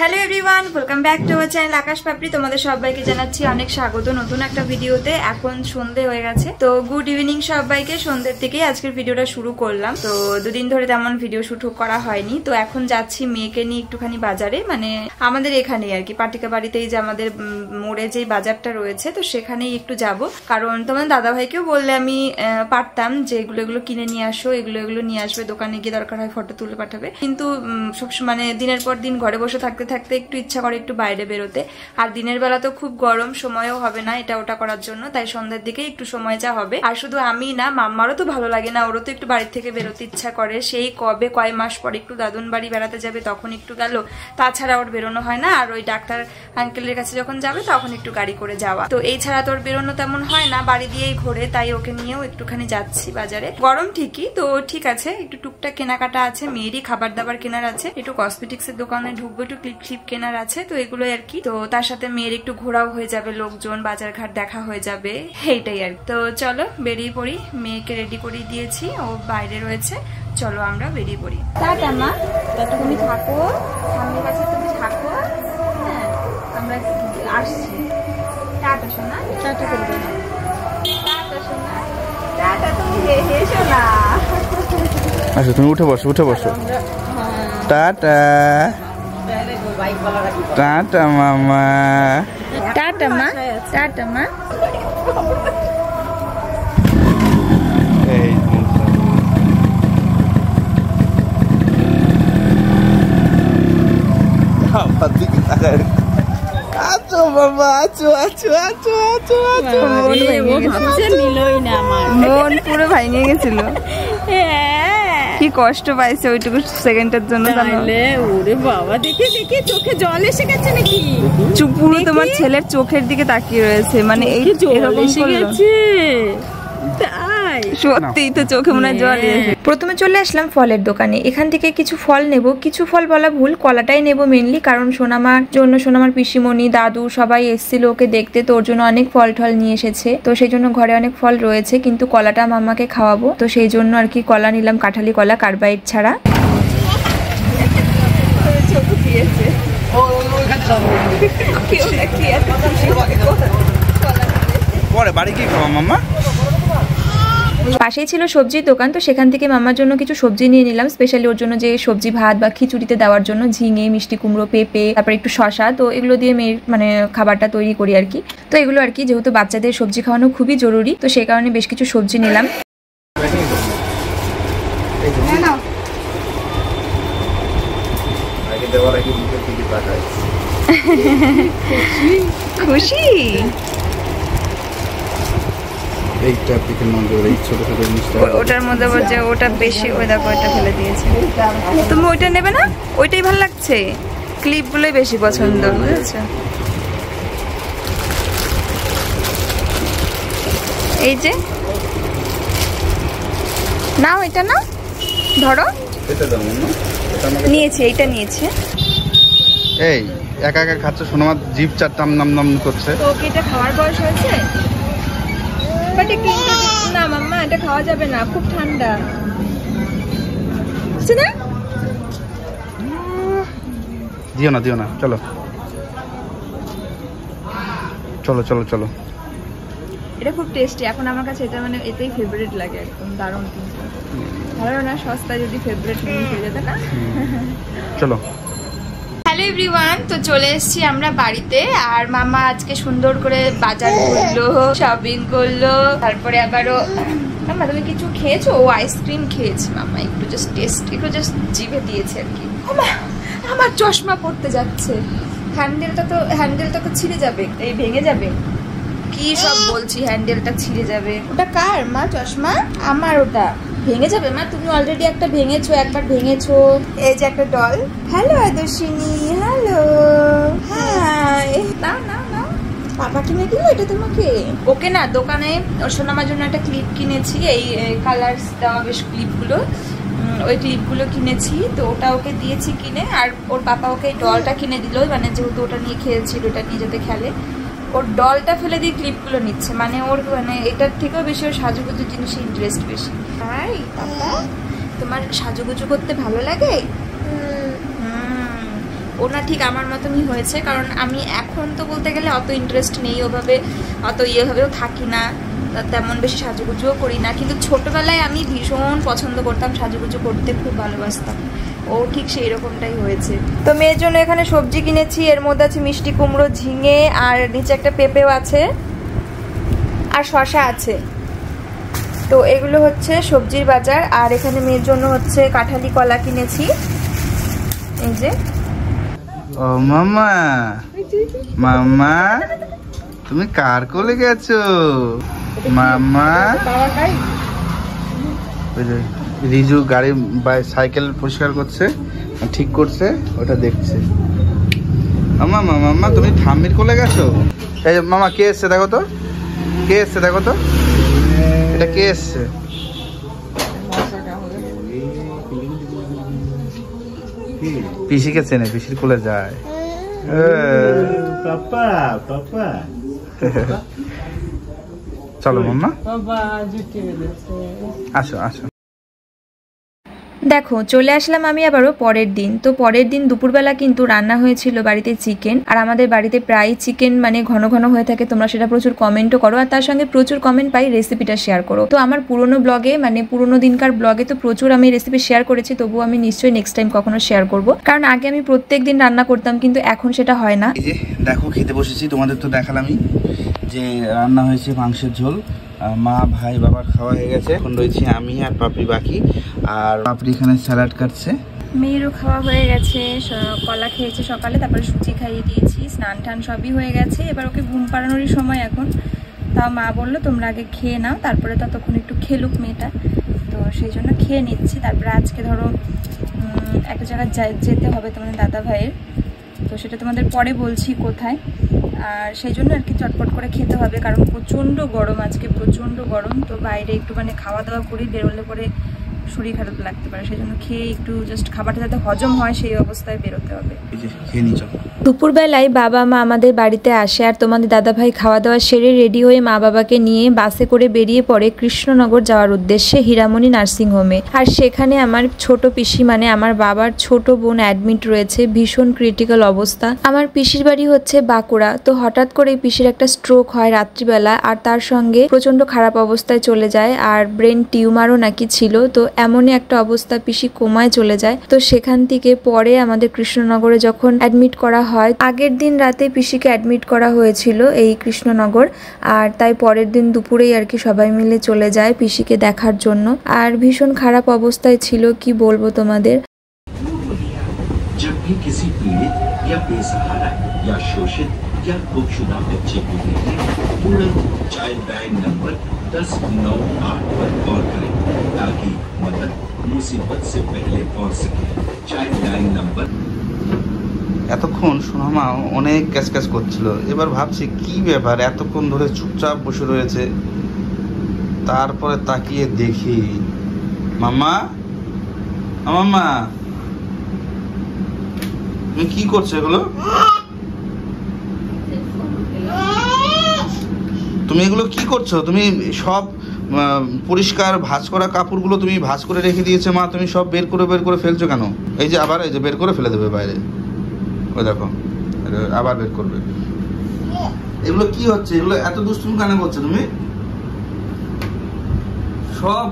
Hello everyone, welcome back to our channel Akash Papri. তোমাদের সবাইকে জানাচ্ছি অনেক স্বাগত নতুন একটা ভিডিওতে। এখন সন্ধে হয়ে গেছে, তো গুড ইভিনিং সবাইকে। সন্ধ্যের থেকেই আজকের ভিডিওটা শুরু করলাম। তো দুদিন ধরে তেমন ভিডিও শুট করা হয়নি, তো এখন যাচ্ছি মেয়েকে নিয়ে একটুখানি বাজারে, মানে আমাদের এখানেই আর কি, পাটিকা বাড়িতেই যে আমাদের মোড়ে যেই বাজারটা রয়েছে, তো সেখানেই একটু যাব। কারণ তোমাদের দাদাভাইকেও বললে আমি পারতাম যে এগুলো কিনে নিয়ে আসো, এগুলো নিয়ে আসবে, দোকানে গিয়ে দরকার হয় ফটো তুলে পাঠাবে, কিন্তু সবসময় মানে দিনের পর দিন ঘরে বসে থাকতে থাকতে একটু ইচ্ছা করে একটু বাইরে বেরোতে। আর দিনের বেলা তো খুব গরম, সময়ও হবে না এটা ওটা করার জন্য, তাই সন্ধ্যার দিকে একটু সময় যা হবে। আর শুধু আমি না, মাম্মারও তো ভালো লাগে না, ওরও তো একটু বাড়ির থেকে বেরোতে ইচ্ছা করে। সেই কয় মাস পর একটু দাদুন বাড়ি বেড়াতে যাবে, তখন একটু গেল, তাছাড়া ওর বেরোনো হয় না। আর ওই ডাক্তার আঙ্কেলের কাছে যখন যাবে তখন একটু গাড়ি করে যাওয়া, তো এই ছাড়া তোর বেরোনো তেমন হয় না, বাড়ি দিয়েই ঘোরে। তাই ওকে নিয়েও একটুখানি যাচ্ছি বাজারে। গরম ঠিকই, তো ঠিক আছে, একটু টুকটাক কেনাকাটা আছে, মেয়েরই খাবার দাবার কেনার আছে, একটু কসমেটিক্সের দোকানে ঢুকবো, একটু ক্লিপ কেনার আছে, তো এগুলোই আর কি। তো তার সাথে মেয়ের একটু ঘোরাও হয়ে যাবে, লোকজন বাজার ঘাট দেখা হয়ে যাবে, এইটাই আর। তো চলো বেরিয়ে পড়ি, মেয়েকে রেডি করে দিয়েছি, ও বাইরে রয়েছে, চলো আমরা বেরিয়ে পড়ি। টাটা মা, তুমি থাকো, সামনের কাছে তুমি থাকো, হ্যাঁ আমরা আসছি। টাটা সোনা, টাটা করবে না, টাটা সোনা, টাটা, তুমি হেসো না। আচ্ছা তুমি উঠে বসো টাটা টাটা মামা, টাটা মা, টাটা মা। আছো বাবা, আছো মন পুরো ভেঙে গেছিল, কি কষ্ট পাইছে ওইটুকু সেকেন্ডের জন্য। ওরে বাবা, দেখে চোখে জল এসে গেছে নাকি? পুরো তোমার ছেলের চোখের দিকে তাকিয়ে রয়েছে, মানে এই এরকম এসে গেছে, সত্যিই তো চোখে মনে হয় জল এসে। প্রথমে চলে আসলাম ফলের দোকানে, এখান থেকে কিছু ফল নেব, কিছু ফল বলা ভুল, কলাটাই নেব মেনলি, কারণ সোনামার জন্য, সোনামার পিসিমণি দাদু সবাই এসেছিল ওকে দেখতে, তো ওর জন্য অনেক ফল টল নিয়ে এসেছে, তো সেই জন্য ঘরে অনেক ফল রয়েছে, কিন্তু কলাটা মাম্মাকে খাওয়াবো, তো সেই জন্য আর কি কলা নিলাম, কাঁঠালি কলা, কার্বাইড ছাড়া। পরে বাড়ি কি খাওয়া মাম্মা? পাশেই ছিল সবজির দোকান, তো সেখান থেকে মামার জন্য কিছু সবজি নিয়ে নিলাম, স্পেশালি ওর জন্য যে সবজি ভাত বা খিচুড়িতে দেওয়ার জন্য, ঝিঙে, মিষ্টি কুমড়ো, পেঁপে, তারপর একটু শশা, তো এগুলো দিয়ে মেয়ের মানে খাবারটা তৈরি করি আর কি। তো এগুলো আর কি, যেহেতু বাচ্চাদের সবজি খাওয়ানো খুবই জরুরি, তো সেই কারণে বেশ কিছু সবজি নিলাম। খুশি ওটার মধ্যে বলছে ওটা বেশি, ওই দেখো ওইটা ফেলে দিয়েছে। তুমি ওইটা নেবে না? ওইটাই ভালো লাগছে, ক্লিপগুলোই বেশি পছন্দ, বুঝেছো? এই যে নাও, এটা না, ধরো, নিয়েছে, এইটা নিয়েছে। এই একা একা খাচ্ছ, সোনামা জিভ চাটটাম নাম করছে। তো ওকে এটা খাওয়ার বয়স হয়েছে? না মাম্মা, এটা খাওয়া যাবে না, খুব ঠান্ডা। দিও না, চলো। এটা খুব টেস্টি, এখন আমার কাছে এটা মানে এটাই ফেভারিট লাগে, একদম দারুণ। কিন্তু ভালো না, সস্তায় যদি ফেভারিট হয়ে যেত না। চলো। হ্যালো এভরিওয়ান, তো চলে এসেছি আমরা বাড়িতে, আর মামা আজকে সুন্দর করে বাজার করলো, শপিং করলো, তারপরে আবারও মামা তুমি কিছু খেয়েছো? ও আইসক্রিম খেয়েছে মামা, একটু জাস্ট জিভে দিয়েছে আর কি। আমার চশমা পড়তে যাচ্ছে, হ্যান্ডেলটা তো ছিঁড়ে যাবে, এই ভেঙে যাবে, কি সব বলছি, হ্যান্ডেলটা ছিঁড়ে যাবে। ওটা কার মা চশমা? আমার, ওটা ভেঙে যাবে মা, তুমি অলরেডি একটা ভেঙেছো, একবার ভেঙেছো। এই যে একটা doll. Hello Adarshini, hello, hi. না পাপা কিনে দিল এটা তোমাকে? ওকে না, দোকানে ওর সোনামার জন্য একটা ক্লিপ কিনেছি, এই কালার দেওয়া বেশ ক্লিপগুলো, ওই ক্লিপগুলো কিনেছি, তো ওটা ওকে দিয়েছি কিনে। আর ওর পাপা ওকে এই ডলটা কিনে দিল, মানে যেহেতু ওটা নিয়ে খেলছিল, ওটা নিয়ে যাতে খেলে, ওর ডলটা ফেলে দিয়ে ক্লিপগুলো নিচ্ছে, মানে ওর মানে এটার থেকেও বেশি ওর সাজুগুজুর জিনিসে ইন্টারেস্ট বেশি। হাই পাপা, তোমার সাজুগুজু করতে ভালো লাগে? ওনা ঠিক আমার মতনই হয়েছে, কারণ আমি এখন তো বলতে গেলে অত ইন্টারেস্ট নেই ওভাবে, অত ইয়েভাবেও থাকি না, তেমন বেশি সাজুগুজুও করি না, কিন্তু ছোটবেলায় আমি ভীষণ পছন্দ করতাম, সাজুগুজু করতে খুব ভালোবাসতাম। ও ঠিক সেই রকমটাই হয়েছে। তো মেয়ের জন্য এখানে সবজি কিনেছি, এর মধ্যে আছে মিষ্টি কুমড়ো, ঝিঙে, আর নিচে একটা পেঁপেও আছে, আর শসা আছে। তো এগুলো হচ্ছে সবজির বাজার। আর এখানে মেয়ের জন্য হচ্ছে কাঁঠালি কলা কিনেছি, এই যে। ও মামা, মামা তুমি কার কোলে গেছো মামা? রিজু গাড়ি সাইকেল পরিষ্কার করছে, ঠিক করছে, ওটা দেখছে। মামা মামা তুমি ঠাম্মির কোলে গেছো? এই মামা কে এসছে দেখো তো, কে এসছে দেখো তো, এটা কে এসছে? পিসিকে চেনে, পিসির কোলে যায়। পাপা পাপা চলো মাম্মা, আসো আসো। দেখো চলে আসলাম আমি আবারও পরের দিন। তো পরের দিন দুপুরবেলা কিন্তু রান্না হয়েছিল বাড়িতে চিকেন, আর আমাদের বাড়িতে প্রায় চিকেন মানে ঘন ঘন হয়ে থাকে, তোমরা সেটা প্রচুর কমেন্টও করো, আর তার সঙ্গে প্রচুর কমেন্ট পাই রেসিপিটা শেয়ার করো। তো আমার পুরোনো ব্লগে মানে পুরোনো দিনকার ব্লগে তো প্রচুর আমি রেসিপি শেয়ার করেছি, তবুও আমি নিশ্চয়ই নেক্সট টাইম কখনো শেয়ার করবো, কারণ আগে আমি প্রত্যেক দিন রান্না করতাম, কিন্তু এখন সেটা হয় না। এই যে দেখো খেতে বসেছি, তোমাদের তো দেখালামই যে রান্না হয়েছে মাংসের ঝোল, মা ভাই বাবার খাওয়া হয়ে গেছে, এখন রয়েছি আমি আর পাপড়ি বাকি, আর পাপড়ি এখানে স্যালাড কাটছে। মেয়েরও খাওয়া হয়ে গেছে, কলা খেয়েছে সকালে, তারপরে সুজি খাইয়ে দিয়েছি, স্নান টান সবই হয়ে গেছে, এবার ওকে ঘুম পাড়ানোরই সময় এখন। তাও মা বললো তোমরা আগে খেয়ে নাও, তারপরে ততক্ষণ একটু খেলুক মেয়েটা, তো সেই জন্য খেয়ে নিচ্ছি। তারপরে আজকে ধরো একটা জায়গায় যেতে হবে তোমাদের দাদা ভাইয়ের, তো সেটা তোমাদের পরে বলছি কোথায়, আর সেই জন্য আর কি চটপট করে খেতে হবে, কারণ প্রচণ্ড গরম আজকে, প্রচণ্ড গরম। তো বাইরে একটু মানে খাওয়া দাওয়া করি, বেরোলে পরে শরীর খারাপ লাগতে পারে, সেই জন্য খেয়ে একটু জাস্ট খাবারটা যাতে হজম হয় সেই অবস্থায় বেরোতে হবে। দুপুরবেলায় বাবা মা আমাদের বাড়িতে আসে, আর তোমাদের দাদাভাই খাওয়া দাওয়া সেরে রেডি হয়ে মা বাবাকে নিয়ে বাসে করে বেরিয়ে পড়ে কৃষ্ণনগর যাওয়ার উদ্দেশ্যে হীরামণি নার্সিংহোমে। আর সেখানে আমার ছোট পিসি মানে আমার বাবার ছোট বোন অ্যাডমিট রয়েছে, ভীষণ ক্রিটিক্যাল অবস্থা। আমার পিসির বাড়ি হচ্ছে বাঁকুড়া, তো হঠাৎ করে পিসির একটা স্ট্রোক হয় রাত্রিবেলা, আর তার সঙ্গে প্রচন্ড খারাপ অবস্থায় চলে যায়, আর ব্রেন টিউমারও নাকি ছিল। তো এমনই একটা অবস্থা, পিসি কোমায় চলে যায়। তো সেখান থেকে পরে আমাদের কৃষ্ণনগরে যখন অ্যাডমিট করা হয়, আগের দিন রাতে পিসিকে অ্যাডমিট করা হয়েছিল এই কৃষ্ণনগর, আর তাই পরের দিন দুপুরেই আর কি সবাই মিলে চলে যায় পিসিকে দেখার জন্য। আর ভীষণ খারাপ অবস্থায় ছিল, কি বলবো তোমাদের। जब भी किसी पीड़ित या बेसहारा या शोषित या गुमशुदा बच्चे को देखें, तुरंत चाइल्ड लाइन नंबर 1098 पर कॉल करें ताकि मदद मुसीबत से पहले पहुंच सके। Child line number. এতক্ষণ সোনামা অনেক ক্যাচ করছিল, এবার ভাবছি কি ব্যাপার, এতক্ষণ ধরে চুপচাপ বসে রয়েছে। তারপরে তাকিয়ে দেখি মাম্মা, মাম্মা তুমি কি করছো এগুলো? তুমি এগুলো কি করছো? তুমি সব পরিষ্কার ভাঁজ করা কাপড়গুলো তুমি ভাঁজ করে রেখে দিয়েছো মা, তুমি সব বের করে ফেলছো কেন? এই যে আবার এই যে বের করে ফেলে দেবে বাইরে, ওই দেখো আবার বের করবে। এগুলো কি হচ্ছে? এগুলো এত দুষ্টুমি কেন করছো তুমি? সব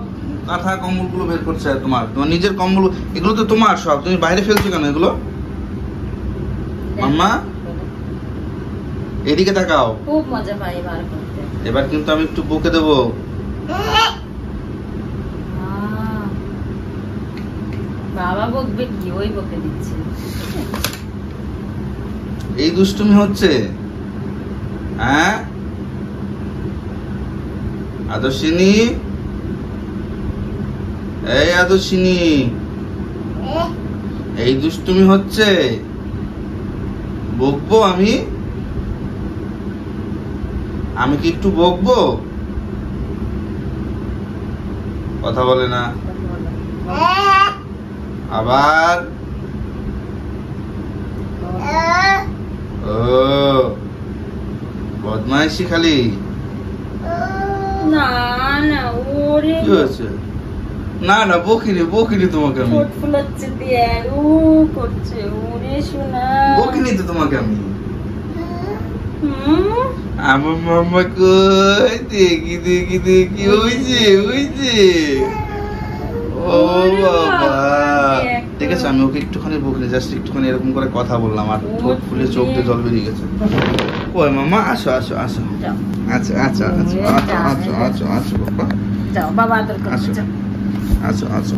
কাঁথা কম্বলগুলো বের করছে, তোমার নিজের কম্বল, এগুলো তো তোমার সব, তুমি বাইরে ফেলছো কেন এগুলো? মাম্মা এদিকে তাকাও, খুব মজা পাই বার করতে। এবার কিন্তু আমি একটু বকে দেবো। বাবা বকবে কি, ওই বকে দিচ্ছে। এই দুষ্টুমি হচ্ছে, হ্যাঁ আদর্শিনী, এই আদর্শিনী, এই দুষ্টুমি হচ্ছে, বকবো আমি কি একটু বকবো? কথা বলে না, আবার ও বদমাইশি খালি। না না ওরে কি হয়েছে? না বকিনি তোমাকে আমি। ঠোঁট ফুলাচ্ছে দিয়ে ও করছে, ওরে বকিনি তো তোমাকে আমি। আমার মামা কই, দেখি দেখি দেখি, হইছে হইছে। ও বাবা, ঠিক আছে, আমি ওকে একটুখানি বকিনি, জাস্ট একটুখানি এরকম করে কথা বললাম, আর ঠোঁট ফুলে চোখ দিয়ে জল বেরিয়ে গেছে। ওই মামা, আসো আসো আসো। আচ্ছা আচ্ছা আচ্ছা আচ্ছা আচ্ছা আচ্ছা বাবা, যাও বাবা আদর করো, আসো যাও। আসো আসো।